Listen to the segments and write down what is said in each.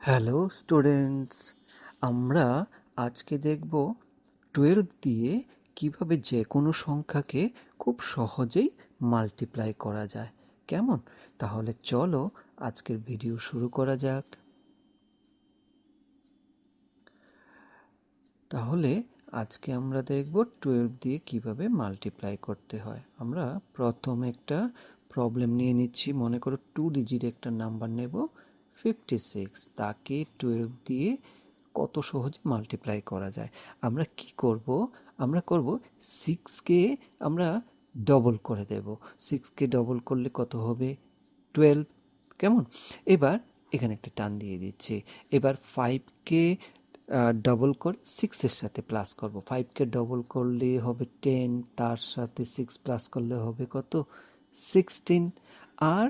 Hello students, আমরা আজকে দেখব 12 দিয়ে কিভাবে যে কোনো সংখ্যাকে খুব সহজেই মাল্টিপ্লাই করা যায়। কেমন? তাহলে চলো আজকের ভিডিও শুরু করা যাক। তাহলে আজকে আমরা দেখব 12 দিয়ে কিভাবে মাল্টিপ্লাই করতে হয়। আমরা প্রথম একটা প্রবলেম নিয়ে নিচ্ছি। মনে করো 2 ডিজিট একটা নাম্বার নেব 56, তাকে 12 দিয়ে কত সহজে মাল্টিপ্লাই করা যায়। আমরা কি করব? আমরা করব 6কে আমরা ডবল করে দেব। 6কে ডবল করলে কত হবে? 12। কেমন? এবার এখানে একটা টান দিয়ে দিচ্ছি। এবার 5কে ডবল করে 6-এর সাথে প্লাস করব। 5কে ডবল করলে হবে 10, তার সাথে 6 প্লাস করলে হবে কত? 16। আর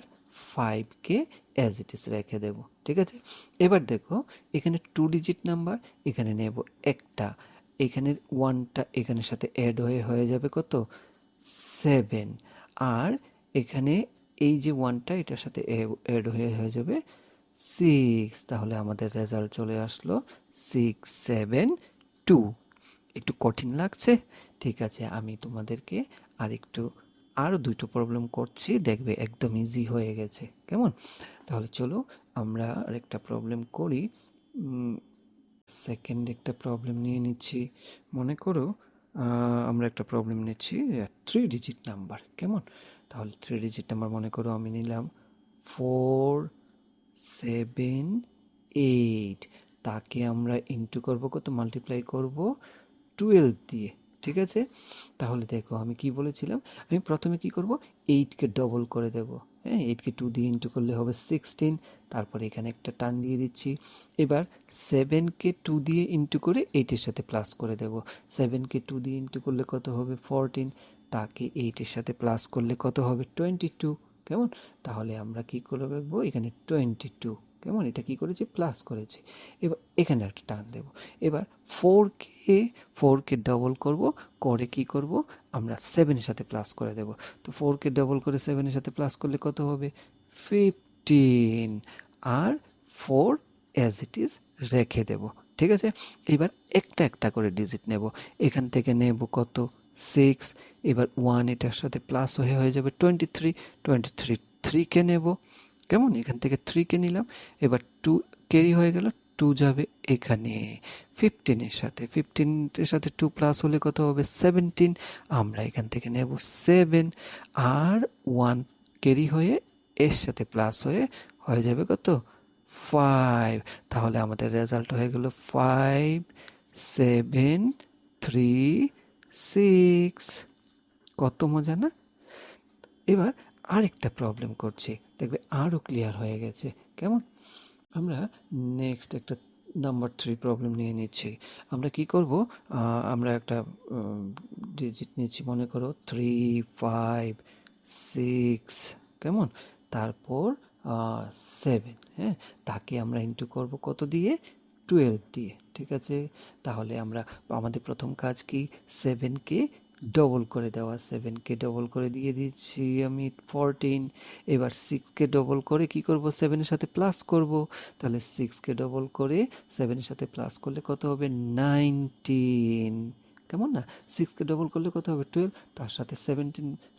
5কে অ্যাজ ইট ইজ রেখে দেব। ঠিক আছে? এবার দেখো, এখানে 2 ডিজিট নাম্বার, এখানে নেব একটা, এখানে 1টা এখানের সাথে অ্যাড হয়ে যাবে কত? 7। আর এখানে এই যে 1টা এটার সাথে অ্যাড হয়ে যাবে 6। তাহলে আমাদের রেজাল্ট চলে আসলো 672। একটু কঠিন লাগছে? ঠিক আছে, আমি তোমাদেরকে আরো দুটো প্রবলেম করছি, দেখবে একদম ইজি হয়ে গেছে। কেমন? তাহলে চলো আমরা আরেকটা প্রবলেম করি। সেকেন্ড একটা প্রবলেম নিয়ে নিচ্ছি। মনে করো আমরা একটা প্রবলেম নিচ্ছি 3 ডিজিট নাম্বার। কেমন? তাহলে 3 ডিজিট নাম্বার মনে করো আমি নিলাম 478, তাকে আমরা ইন্টু করব কত? মাল্টিপ্লাই করব 12 দিয়ে। ঠিক আছে? তাহলে দেখো আমি কি বলেছিলাম, আমি প্রথমে কি করব? 8কে ডবল করে দেব। হ্যাঁ, 8কে 2 দিয়ে ইন্টু করলে হবে 16, তারপরে এখানে একটা টান দিয়ে দিচ্ছি। এবার 7কে 2 দিয়ে ইন্টু করে 8-এর সাথে প্লাস করে দেব। 7কে 2 দিয়ে ইন্টু করলে কত হবে? 14, তাকে 8-এর সাথে প্লাস করলে কত হবে? 22। কেমন? তাহলে আমরা কি করে রাখবো? এখানে 22। কেমন? এটা কি করেছি? প্লাস করেছি। এবার এখানে একটা টান দেব। এবার 4কে ডবল করব, করে কি করব? আমরা 7-এর সাথে প্লাস করে দেব। তো 4কে ডবল করে 7-এর সাথে প্লাস করলে কত হবে? 15। আর 4 অ্যাজ ইট ইজ রেখে দেব। ঠিক আছে? এবার একটা একটা করে ডিজিট নেব। এখান থেকে নেব কত? 6। এবার 1 এটার সাথে প্লাস হয়ে যাবে 23। 3কে নেব। কেমন? এখান থেকে 3কে নিলাম। এবার 2 ক্যারি হয়ে গেল, 2 যাবে এখানে 15-এর সাথে 2 প্লাস হলে কত হবে? 17। আমরা এখান থেকে নেব 7। আর 1 ক্যারি হয়ে এর সাথে প্লাস হয়ে যাবে কত? 5। তাহলে আমাদের রেজাল্ট হয়ে গেল 5 7 3 6। কত মজা না? এবার আরেকটা প্রবলেম করছি, দেখবে আরো ক্লিয়ার হয়ে গেছে। কেমন? আমরা নেক্সট একটা নাম্বার 3 প্রবলেম নিয়ে নিচ্ছি। আমরা কি করব? আমরা একটা ডিজিট নিচ্ছি, মনে করো 3 5 6। কেমন? তারপর 7। হ্যাঁ, তাকে আমরা ইন্টু করব কত দিয়ে? 12 দিয়ে। ঠিক আছে? তাহলে আমাদের প্রথম কাজ কি? 7কে ডবল করে দেওয়া। 7কে ডবল করে দিয়ে দিচ্ছি আমি 14। এবার 6কে ডবল করে কি করব? 7-এর সাথে প্লাস করব। তাহলে 6কে ডবল করে 7-এর সাথে প্লাস করলে কত হবে? 19। কেমন না? 6কে ডবল করলে কত হবে? 12, তার সাথে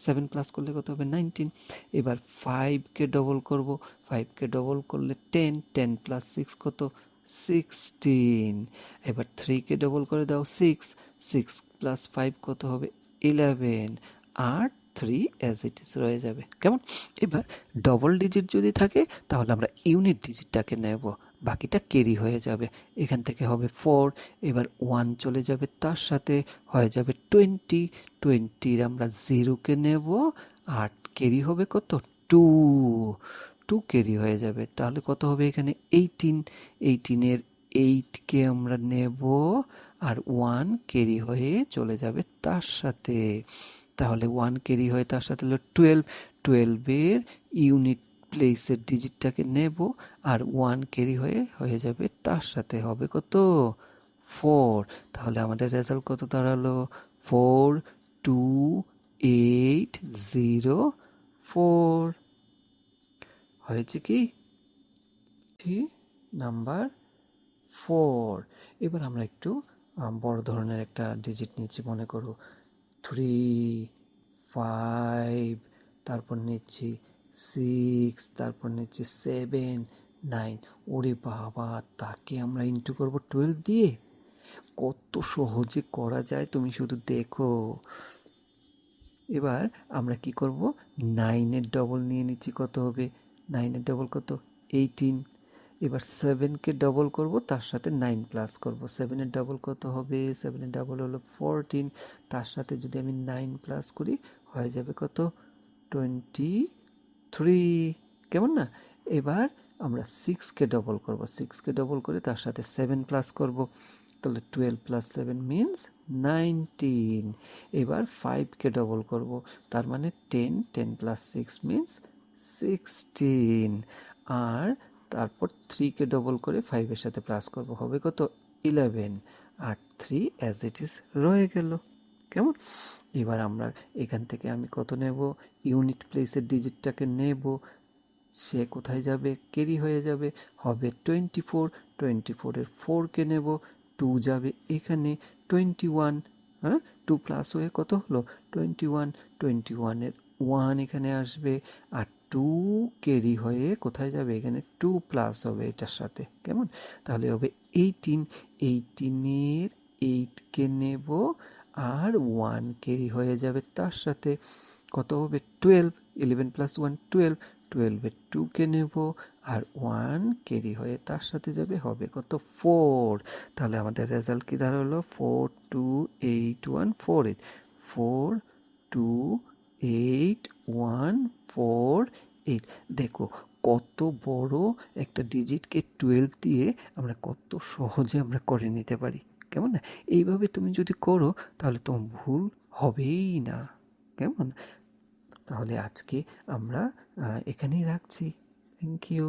7 প্লাস করলে কত হবে? 19। এবার 5কে ডবল করব। 5কে ডবল করলে 10, 10 প্লাস 6 কত? 16। এবার 3কে ডবল করে দাও 6, 6 প্লাস 5 কত হবে? 11। আর 3 অ্যাজ ইট ইজ রয়ে যাবে। কেমন? এবার ডবল ডিজিট যদি থাকে তাহলে আমরা ইউনিট ডিজিটটাকে নেব, বাকিটা ক্যারি হয়ে যাবে। এখান থেকে হবে 4। এবার 1 চলে যাবে, তার সাথে হয়ে যাবে 20। 20-র আমরা 0কে নেব, আর ক্যারি হবে কত? 2। 2 ক্যারি হয়ে যাবে, তাহলে কত হবে? এখানে 18। 18-এর 8কে আমরা নেব, আর 1 ক্যারি হয়ে চলে যাবে তার সাথে। তাহলে 1 ক্যারি হয়ে তার সাথে হলো 12। 12-এর ইউনিট প্লেসের ডিজিটটাকে নেব, আর 1 ক্যারি হয়ে যাবে তার সাথে, হবে কত? 4। তাহলে আমাদের রেজাল্ট কত দাঁড়ালো? 42804। হয়েছে কি? নাম্বার 4। এবার আমরা একটু বড় ধরনের একটা ডিজিট নিচ্ছি, মনে করো 3, 5, তারপর নিচ্ছি 6, তারপর নিচ্ছি 7, 9। ওরে বাবা, তাকে আমরা ইন্টু করব 12 দিয়ে। কত সহজে করা যায় তুমি শুধু দেখো। এবার আমরা কি করব, 9-এর ডবল নিয়ে নিচ্ছি, কত হবে? 9-এর ডবল কত? 18। এবার 7কে ডবল করব, তার সাথে 9 প্লাস করব। 7-এর ডবল কত হবে? 7-এর ডবল হলো 14, তার সাথে যদি আমি 9 প্লাস করি হয়ে যাবে কত? 23। কেমন না? এবার আমরা 6কে ডবল করব, 6কে ডবল করে তার সাথে 7 প্লাস করব, তাহলে 12 প্লাস 7 মিনস 19। এবার 5কে ডবল করব, তার মানে 10, 10 প্লাস 6 মিনস 16। আর তারপর 3কে ডবল করে 5-এর সাথে প্লাস করব, হবে কত? 11। আর 3 অ্যাজ ইট ইজ রয়ে গেল। কেমন? এবার আমরা এখান থেকে আমি কত নেব? ইউনিট প্লেসের ডিজিটটাকে নেব, সে কোথায় যাবে? ক্যারি হয়ে যাবে, হবে 24। 24-এর 4কে নেব, 2 যাবে এখানে, 21। হ্যাঁ, 2 প্লাস হয়ে কত হলো? 21। 21-এর 1 এখানে আসবে, আর 2 ক্যারি হয়ে কোথায় যাবে? এখানে 2 প্লাস হবে এটার সাথে। কেমন? তাহলে হবে 18। 18-এর 8কে নেব, আর 1 ক্যারি হয়ে যাবে তার সাথে, কত হবে? 12। 11 প্লাস 1 12। 12-এর 2কে নেব, আর 1 ক্যারি হয়ে তার সাথে যাবে, হবে কত? 4। তাহলে আমাদের রেজাল্ট কি দাঁড়ালো? 4 2 8 1 4 8। 4 2 8 1 4 8। দেখো কত বড় একটা ডিজিটকে 12 দিয়ে আমরা কত সহজে আমরা করে নিতে পারি। কেমন না? এইভাবে তুমি যদি করো তাহলে তোমার ভুল হবেই না। কেমন? তাহলে আজকে আমরা এখানেই রাখছি। Thank you.